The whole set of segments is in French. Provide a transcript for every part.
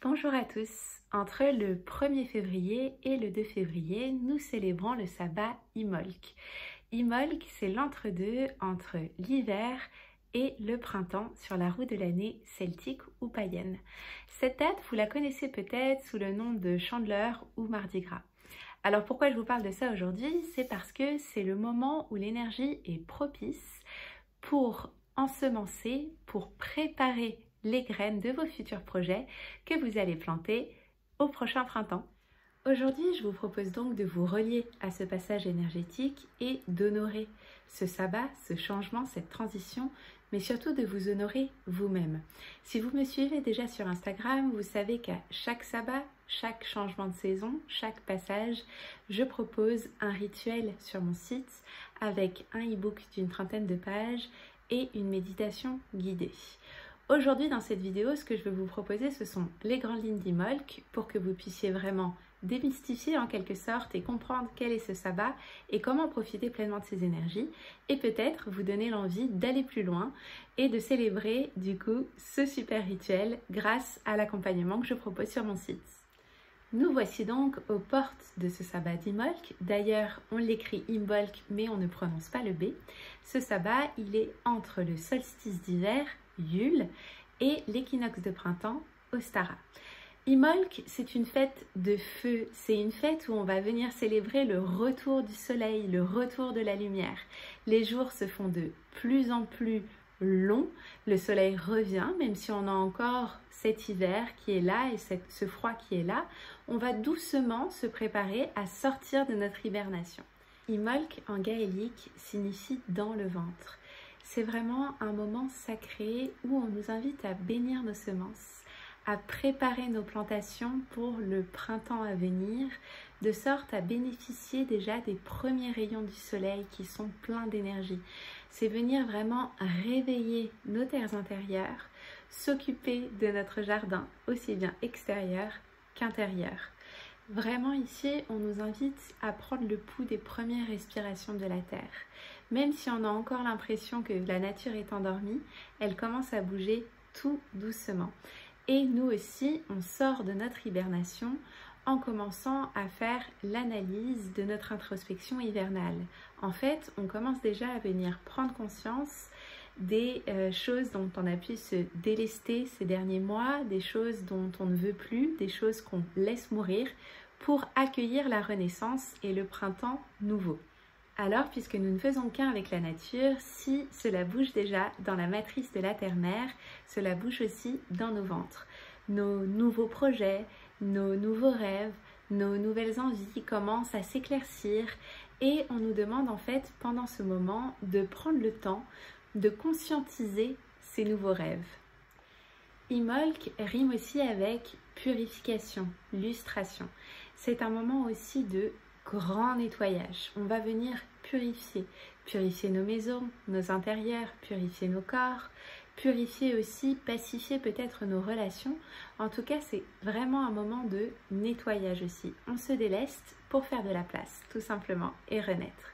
Bonjour à tous. Entre le 1er février et le 2 février, nous célébrons le sabbat Imolc. Imolc, c'est l'entre-deux entre l'hiver et le printemps sur la roue de l'année celtique ou païenne. Cette date, vous la connaissez peut-être sous le nom de Chandeleur ou Mardi Gras. Alors pourquoi je vous parle de ça aujourd'hui? C'est parce que c'est le moment où l'énergie est propice pour ensemencer, pour préparer les graines de vos futurs projets que vous allez planter au prochain printemps. Aujourd'hui, je vous propose donc de vous relier à ce passage énergétique et d'honorer ce sabbat, ce changement, cette transition, mais surtout de vous honorer vous-même. Si vous me suivez déjà sur Instagram, vous savez qu'à chaque sabbat, chaque changement de saison, chaque passage, je propose un rituel sur mon site avec un e-book d'une trentaine de pages et une méditation guidée. Aujourd'hui, dans cette vidéo, ce que je veux vous proposer, ce sont les grandes lignes d'Imolc pour que vous puissiez vraiment démystifier en quelque sorte et comprendre quel est ce sabbat et comment profiter pleinement de ces énergies et peut-être vous donner l'envie d'aller plus loin et de célébrer du coup ce super rituel grâce à l'accompagnement que je propose sur mon site. Nous voici donc aux portes de ce sabbat d'Imolc. D'ailleurs, on l'écrit Imbolc, mais on ne prononce pas le B. Ce sabbat, il est entre le solstice d'hiver, Yule, et l'équinoxe de printemps, Ostara. Imolc, c'est une fête de feu. C'est une fête où on va venir célébrer le retour du soleil, le retour de la lumière. Les jours se font de plus en plus long, le soleil revient, même si on a encore cet hiver qui est là et ce froid qui est là, on va doucement se préparer à sortir de notre hibernation. Imolc en gaélique signifie dans le ventre. C'est vraiment un moment sacré où on nous invite à bénir nos semences, à préparer nos plantations pour le printemps à venir, de sorte à bénéficier déjà des premiers rayons du soleil qui sont pleins d'énergie. C'est venir vraiment réveiller nos terres intérieures, s'occuper de notre jardin, aussi bien extérieur qu'intérieur. Vraiment ici, on nous invite à prendre le pouls des premières respirations de la terre. Même si on a encore l'impression que la nature est endormie, elle commence à bouger tout doucement. Et nous aussi, on sort de notre hibernation en commençant à faire l'analyse de notre introspection hivernale. En fait, on commence déjà à venir prendre conscience des choses dont on a pu se délester ces derniers mois, des choses dont on ne veut plus, des choses qu'on laisse mourir pour accueillir la renaissance et le printemps nouveau. Alors, puisque nous ne faisons qu'un avec la nature, si cela bouge déjà dans la matrice de la terre-mère, cela bouge aussi dans nos ventres. Nos nouveaux projets, nos nouveaux rêves, nos nouvelles envies commencent à s'éclaircir et on nous demande en fait pendant ce moment de prendre le temps de conscientiser ces nouveaux rêves. Imolc rime aussi avec purification, lustration. C'est un moment aussi de grand nettoyage. On va venir purifier nos maisons, nos intérieurs, purifier nos corps, purifier aussi, pacifier peut-être nos relations. En tout cas, c'est vraiment un moment de nettoyage aussi. On se déleste pour faire de la place, tout simplement, et renaître.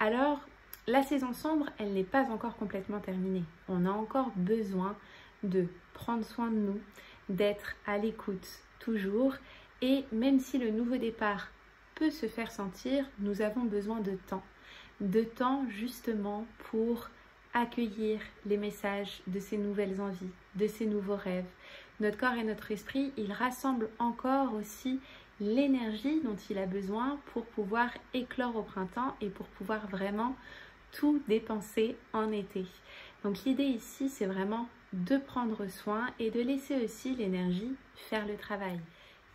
Alors, la saison sombre, elle n'est pas encore complètement terminée. On a encore besoin de prendre soin de nous, d'être à l'écoute toujours. Et même si le nouveau départ peut se faire sentir, nous avons besoin de temps justement pour accueillir les messages de ces nouvelles envies, de ces nouveaux rêves. Notre corps et notre esprit, ils rassemblent encore aussi l'énergie dont il a besoin pour pouvoir éclore au printemps et pour pouvoir vraiment tout dépenser en été. Donc l'idée ici, c'est vraiment de prendre soin et de laisser aussi l'énergie faire le travail.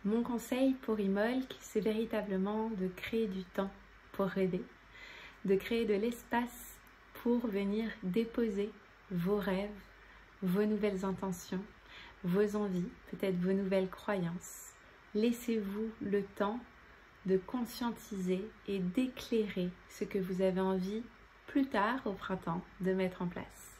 Mon conseil pour Imolc, c'est véritablement de créer du temps pour rêver, de créer de l'espace pour venir déposer vos rêves, vos nouvelles intentions, vos envies, peut-être vos nouvelles croyances. Laissez-vous le temps de conscientiser et d'éclairer ce que vous avez envie plus tard au printemps de mettre en place.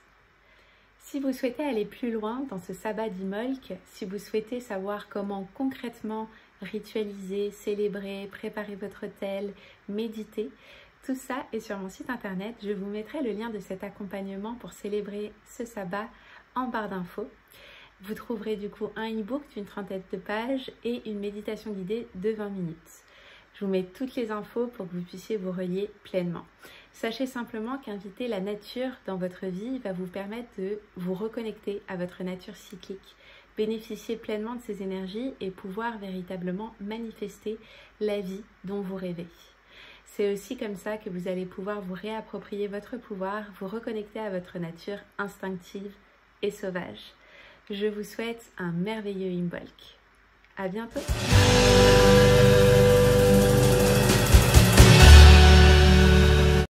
Si vous souhaitez aller plus loin dans ce sabbat d'Imolc, si vous souhaitez savoir comment concrètement ritualiser, célébrer, préparer votre autel, méditer, tout ça est sur mon site internet. Je vous mettrai le lien de cet accompagnement pour célébrer ce sabbat en barre d'infos. Vous trouverez du coup un e-book d'une trentaine de pages et une méditation guidée de 20 minutes. Je vous mets toutes les infos pour que vous puissiez vous relier pleinement. Sachez simplement qu'inviter la nature dans votre vie va vous permettre de vous reconnecter à votre nature cyclique, bénéficier pleinement de ces énergies et pouvoir véritablement manifester la vie dont vous rêvez. C'est aussi comme ça que vous allez pouvoir vous réapproprier votre pouvoir, vous reconnecter à votre nature instinctive et sauvage. Je vous souhaite un merveilleux Imbolc. À bientôt!